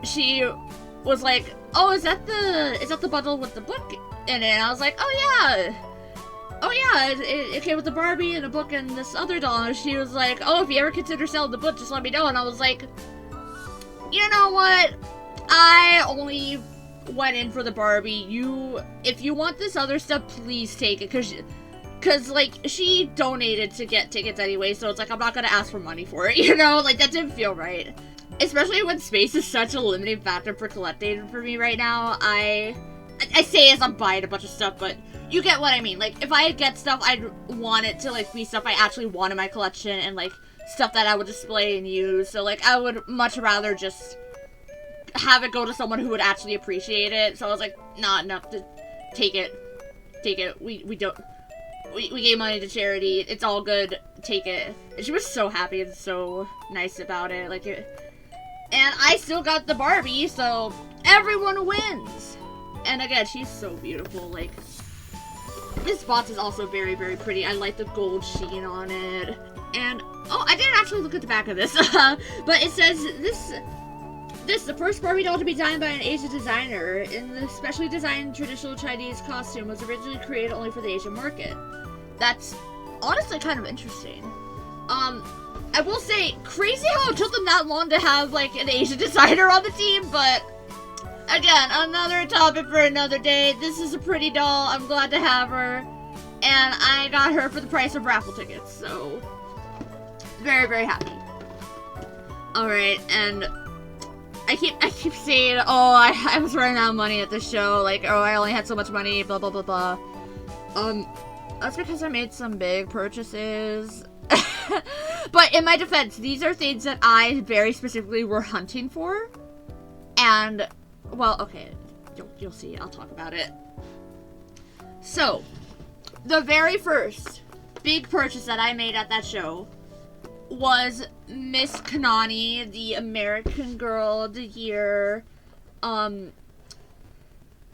[SPEAKER 1] she was like, oh, is that the bundle with the book in it? And I was like, oh yeah, it came with the Barbie and a book and this other doll. And she was like, oh, if you ever consider selling the book, just let me know. And I was like, you know what, I only went in for the Barbie. If you want this other stuff, please take it, cause like she donated to get tickets anyway, so it's like I'm not gonna ask for money for it, you know? Like, that didn't feel right. Especially when space is such a limiting factor for collecting for me right now. I say as I'm buying a bunch of stuff, but you get what I mean. Like, if I get stuff, I'd want it to like be stuff I actually want in my collection, and like stuff that I would display and use. So like I would much rather just have it go to someone who would actually appreciate it. So I was like, nah, take it. We gave money to charity. It's all good. Take it. And she was so happy and so nice about it. Like, and I still got the Barbie, so everyone wins. And again, she's so beautiful. Like, this box is also very, very pretty. I like the gold sheen on it. And, oh, I didn't actually look at the back of this. But it says, the first Barbie doll to be designed by an Asian designer in the specially designed traditional Chinese costume was originally created only for the Asian market. That's honestly kind of interesting. I will say, crazy how it took them that long to have, like, an Asian designer on the team, but again, another topic for another day. This is a pretty doll. I'm glad to have her. And I got her for the price of raffle tickets, so very, very happy. Alright, and I keep saying, oh, I was running out of money at this show, like, oh, I only had so much money, blah, blah, blah, blah. That's because I made some big purchases. But in my defense, these are things that I very specifically were hunting for. And, well, okay, you'll see, I'll talk about it. So, the very first big purchase that I made at that show was Miss Kanani, the American Girl of the Year,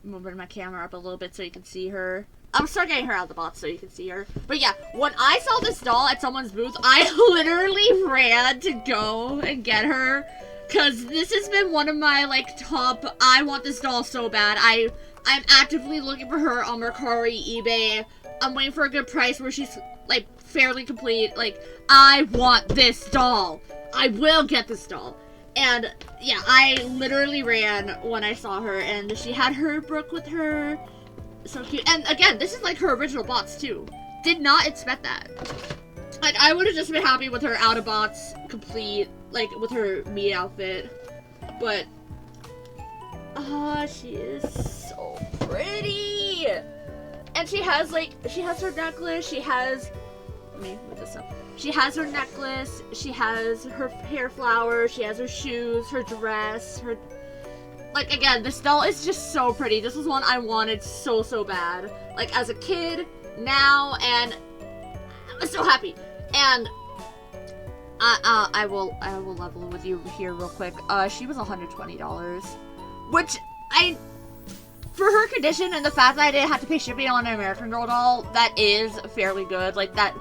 [SPEAKER 1] moving my camera up a little bit so you can see her. I'm start getting her out of the box so you can see her. But yeah, when I saw this doll at someone's booth, I literally ran to go and get her. Because this has been one of my, like, top, I want this doll so bad. I'm actively looking for her on Mercari, eBay. I'm waiting for a good price where she's, like, fairly complete. Like, I want this doll. I will get this doll. And, yeah, I literally ran when I saw her. And she had her Brooke with her. So cute. And again, this is like her original box too. Did not expect that. Like, I would have just been happy with her out of box, complete, like with her me outfit. But she is so pretty. And she has her necklace, she has, let me move this up. She has her necklace, she has her hair flower, she has her shoes, her dress, her, like, again, this doll is just so pretty. This is one I wanted so, so bad. Like, as a kid, now, and I'm so happy. And I will level with you here real quick. She was $120, which for her condition and the fact that I didn't have to pay shipping on an American Girl doll, that is fairly good. Like, that,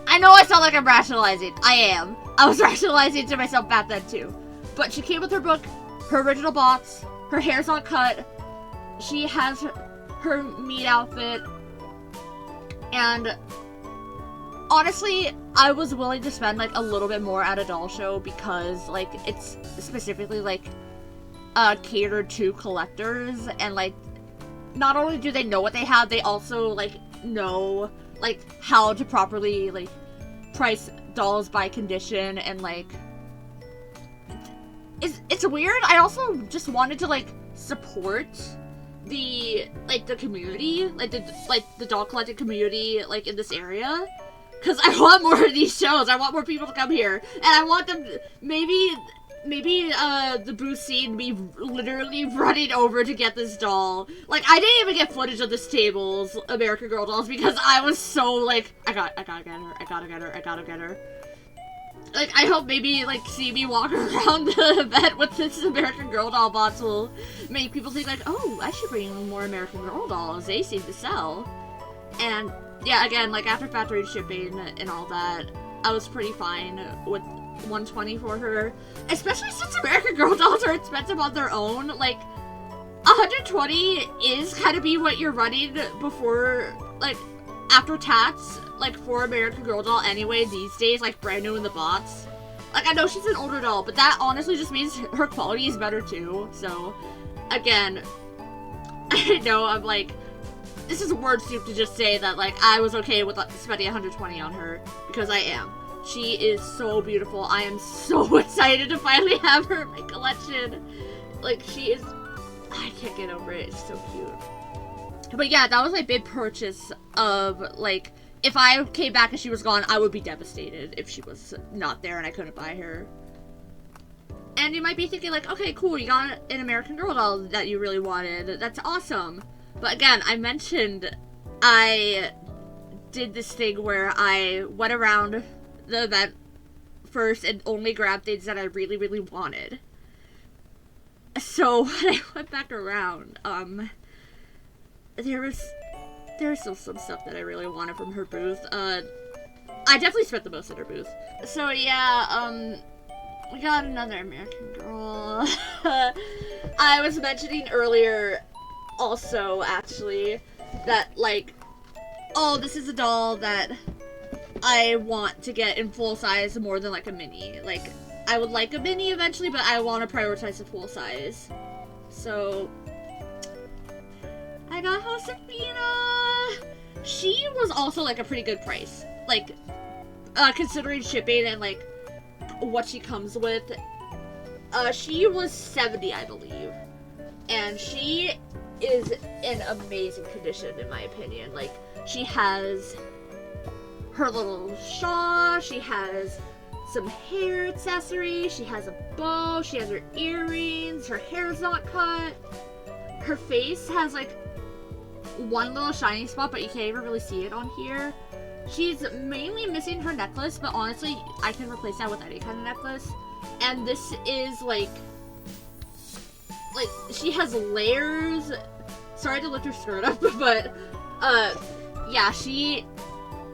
[SPEAKER 1] I know I sound like I'm rationalizing. I am. I was rationalizing to myself back then too. But she came with her book, her original box, her hair's not cut, she has her meat outfit, and honestly, I was willing to spend, like, a little bit more at a doll show because, like, it's specifically, like, catered to collectors, and, like, not only do they know what they have, they also, like, know, like, how to properly, like, price dolls by condition, and, like, it's weird. I also just wanted to, like, support the community, like the doll collecting community, like, in this area, because I want more of these shows. I want more people to come here, and I want them, maybe the booth scene be literally running over to get this doll. Like, I didn't even get footage of this table's American Girl dolls because I was so, like, I gotta get her. Like, I hope maybe, like, see me walk around the event with this American Girl doll box will make people think, like, oh, I should bring more American Girl dolls. They seem to sell. And, yeah, again, like, after factory shipping and all that, I was pretty fine with $120 for her. Especially since American Girl dolls are expensive on their own. Like, $120 is kind of be what you're running before, like, after tax, like, for American Girl doll anyway these days, like, brand new in the box. Like, I know she's an older doll, but that honestly just means her quality is better too. So, again, I know I'm like, this is word soup to just say that, like, I was okay with spending $120 on her, because I am. She is so beautiful. I am so excited to finally have her in my collection. Like, she is, I can't get over it. It's so cute. But yeah, that was my big purchase of, like, if I came back and she was gone, I would be devastated if she was not there and I couldn't buy her. And you might be thinking, like, okay, cool, you got an American Girl doll that you really wanted. That's awesome. But again, I mentioned I did this thing where I went around the event first and only grabbed things that I really, really wanted. So when I went back around, there was still some stuff that I really wanted from her booth. I definitely spent the most at her booth. So yeah, we got another American Girl. I was mentioning earlier also, actually, that, like, oh, this is a doll that I want to get in full size more than, like, a mini. Like, I would like a mini eventually, but I want to prioritize the full size. So I got Josefina. She was also, like, a pretty good price. Like, considering shipping and, like, what she comes with. She was $70, I believe. And she is in amazing condition, in my opinion. Like, she has her little shawl, she has some hair accessories, she has a bow, she has her earrings, her hair's not cut. Her face has, like, one little shiny spot, but you can't even really see it on here. She's mainly missing her necklace, but honestly, I can replace that with any kind of necklace. And this is, like, she has layers, sorry to lift her skirt up, but, yeah, she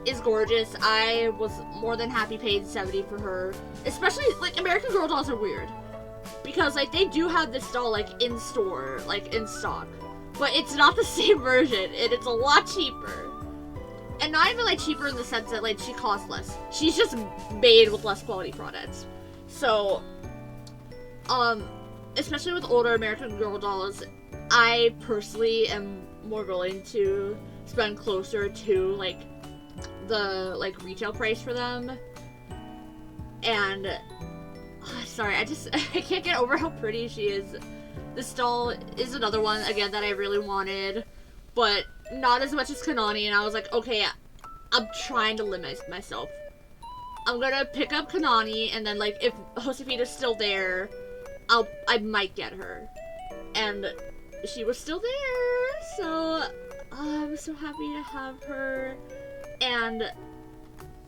[SPEAKER 1] is gorgeous. I was more than happy paying $70 for her. Especially, like, American Girl dolls are weird. Because, like, they do have this doll, like, in store, like, in stock. But it's not the same version, and it's a lot cheaper. And not even, like, cheaper in the sense that, like, she costs less. She's just made with less quality products. So, especially with older American Girl dolls, I personally am more willing to spend closer to, like, the, like, retail price for them. And, sorry, I can't get over how pretty she is. This doll is another one, again, that I really wanted, but not as much as Kanani, and I was like, okay, I'm trying to limit myself. I'm gonna pick up Kanani, and then, like, if Josefina's still there, I might get her. And she was still there, so I'm so happy to have her. And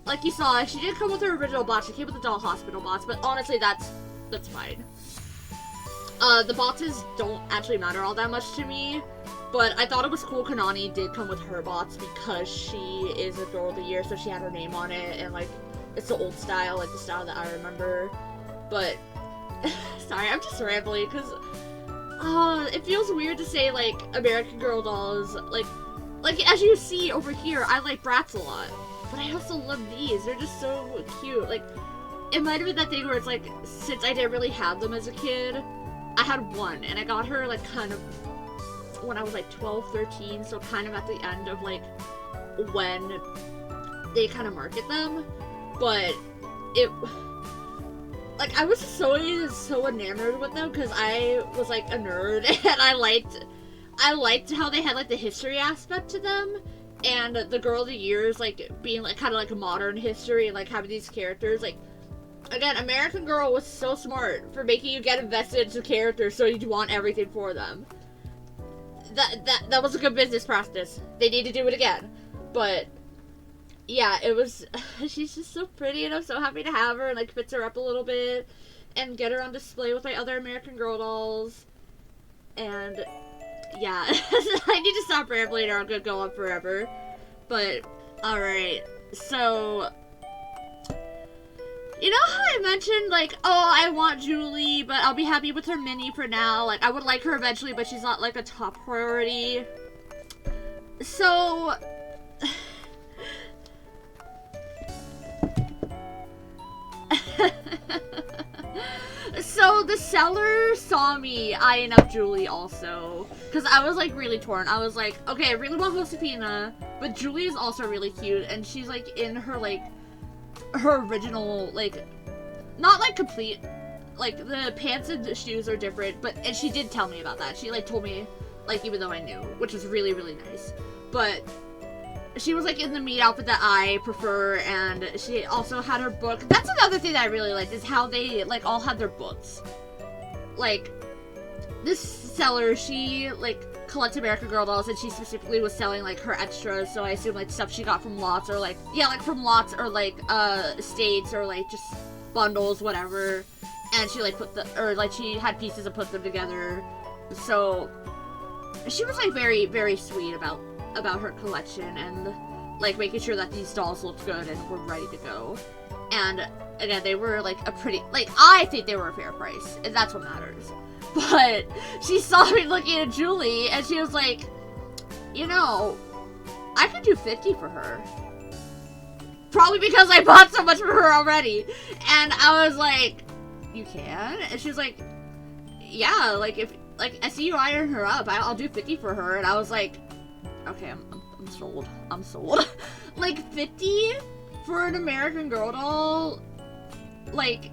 [SPEAKER 1] like you saw, she did come with her original box. She came with the doll hospital box, but honestly, that's fine. The boxes don't actually matter all that much to me, but I thought it was cool Kanani did come with her box because she is a Girl of the Year, so she had her name on it, and, like, it's the old style, like, the style that I remember. But, sorry, I'm just rambling, because, it feels weird to say, like, American Girl dolls, like, as you see over here, I like Bratz a lot, but I also love these. They're just so cute. Like, it might have been that thing where it's like, since I didn't really have them as a kid, I had one, and I got her, like, kind of when I was, like, 12, 13, so kind of at the end of, like, when they kind of market them, but it, like, I was so enamored with them, because I was, like, a nerd, and I liked how they had, like, the history aspect to them, and the Girl of the Years, like, being, like, kind of, like, a modern history, and, like, having these characters, like, again, American Girl was so smart for making you get invested into characters so you'd want everything for them. That was a good business practice. They need to do it again. But, yeah, it was, she's just so pretty, and I'm so happy to have her, and, like, fix her up a little bit, and get her on display with my other American Girl dolls. And, yeah, I need to stop rambling or I'm gonna go on forever. But, alright, so, you know how I mentioned, like, oh, I want Julie, but I'll be happy with her mini for now. Like, I would like her eventually, but she's not, like, a top priority. So, so the seller saw me eyeing up Julie also, because I was, like, really torn. I was like, okay, I really want Josefina, but Julie is also really cute, and she's, like, in her, like, her original, like, not, like, complete, like, the pants and shoes are different, but, and she did tell me about that. She, like, told me, like, even though I knew, which was really, really nice. But she was, like, in the meat outfit that I prefer, and she also had her book. That's another thing that I really liked, is how they, like, all had their books. Like, this seller, she, like, collects American Girl dolls, and she specifically was selling, like, her extras, so I assume, like, stuff she got from lots, or, like, yeah, like, from lots, or, like, estates, or, like, just bundles, whatever, and she, like, or, like, she had pieces and put them together, so she was, like, very, very sweet about her collection, and, like, making sure that these dolls looked good and were ready to go. And, again, they were, like, a pretty, like, I think they were a fair price, and that's what matters. But she saw me looking at Julie, and she was like, you know, I could do 50 for her. Probably because I bought so much for her already. And I was like, you can? And she was like, yeah, like, if, like, I see you iron her up, I'll do 50 for her. And I was like, okay, I'm sold. I'm sold. Like, 50 for an American Girl doll? Like,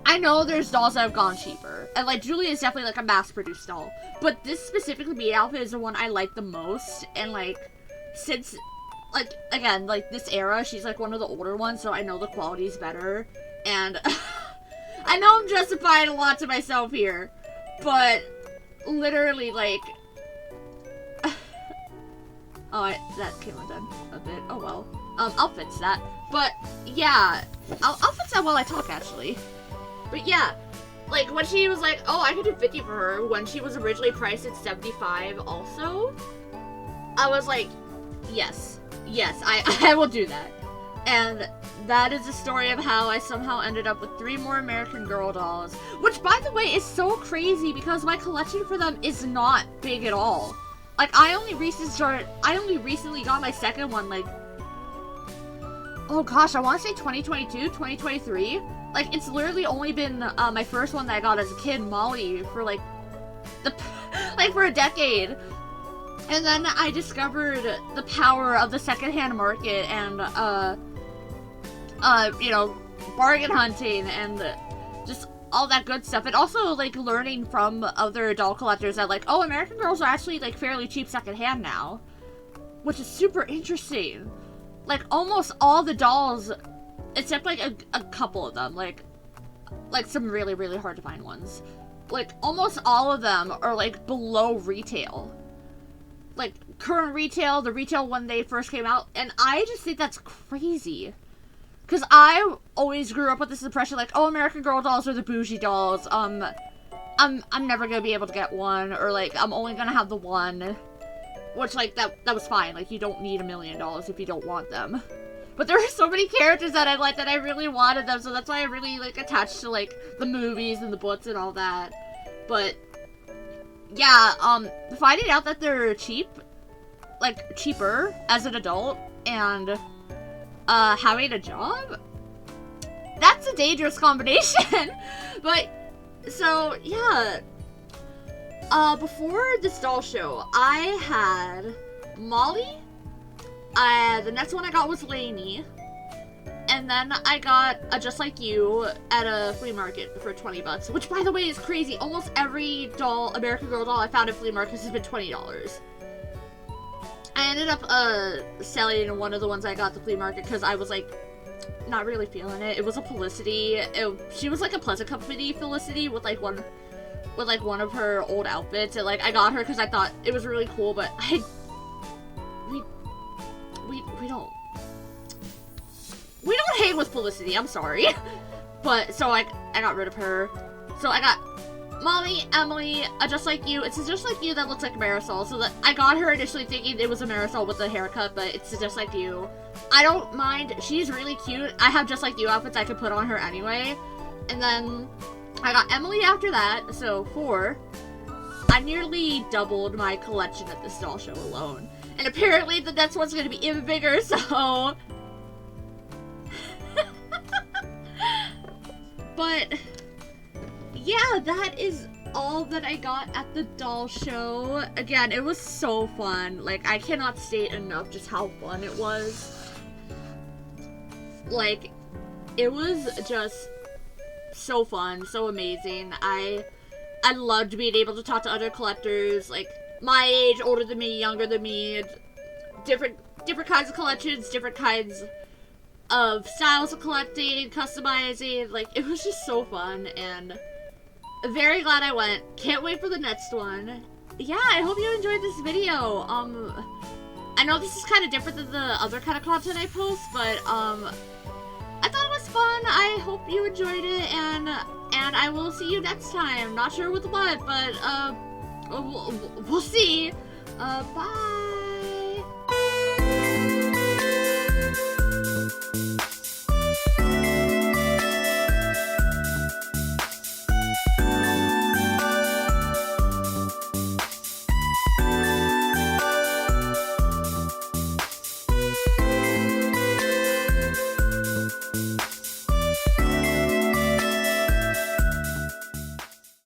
[SPEAKER 1] I know there's dolls that have gone cheaper. And, like, Julie is definitely, like, a mass-produced doll. But this specifically meat outfit is the one I like the most. And, like, since, like, again, like, this era, she's, like, one of the older ones, so I know the quality's better. And I know I'm justifying a lot to myself here. But, literally, like, oh, that came undone a bit. Oh, well. I'll fix that. But, yeah, I'll fix that while I talk, actually. But, yeah, like, when she was like, oh, I could do 50 for her, when she was originally priced at 75 also, I was like, yes, I will do that. And that is the story of how I somehow ended up with 3 more American Girl dolls. Which, by the way, is so crazy because my collection for them is not big at all. Like, I only recently got my second one, like, oh gosh, I want to say 2022, 2023. Like, it's literally only been my first one that I got as a kid, Molly, for like, for a decade. And then I discovered the power of the secondhand market and, you know, bargain hunting and just all that good stuff. And also, like, learning from other doll collectors that, like, oh, American Girls are actually, like, fairly cheap secondhand now. Which is super interesting. Like, almost all the dolls, except, like, a couple of them, like, some really, really hard to find ones. Like, almost all of them are, like, below retail. Like, current retail, the retail when they first came out, and I just think that's crazy. Because I always grew up with this impression, like, oh, American Girl dolls are the bougie dolls, I'm never gonna be able to get one, or, like, I'm only gonna have the one. Which, like, that was fine, like, you don't need $1 million if you don't want them. But there are so many characters that I like that I really wanted them, so that's why I really, like, attached to, like, the movies and the books and all that. But, yeah, finding out that they're cheap, like, cheaper as an adult, and, having a job, that's a dangerous combination. But, so, yeah, before this doll show, I had Molly, the next one I got was Lainey, and then I got a Just Like You at a flea market for 20 bucks, which, by the way, is crazy. Almost every doll, American Girl doll I found at flea markets has been $20. I ended up, selling one of the ones I got at the flea market because I was, like, not really feeling it. It was a Felicity. She was, like, a Pleasant Company Felicity with, like, one of her old outfits, and, like, I got her because I thought it was really cool, but we don't hang with Felicity, I'm sorry. But, so I got rid of her. So I got Molly, Emily, a Just Like You. It's a Just Like You that looks like Marisol, so that I got her initially thinking it was a Marisol with the haircut, but it's a Just Like You. I don't mind, she's really cute. I have Just Like You outfits I could put on her anyway. And then I got Emily after that, so 4. I nearly doubled my collection at this doll show alone. And apparently the next one's gonna be even bigger, so... But, yeah, that is all that I got at the doll show. Again, it was so fun. Like, I cannot state enough just how fun it was. Like, it was just so fun, so amazing. I loved being able to talk to other collectors, like, my age, older than me, younger than me, different kinds of collections, different kinds of styles of collecting, customizing. Like, it was just so fun, and very glad I went. Can't wait for the next one. Yeah, I hope you enjoyed this video. I know this is kind of different than the other kind of content I post, but, I thought it was fun. I hope you enjoyed it, and I will see you next time. Not sure with what, but, we'll see. Bye!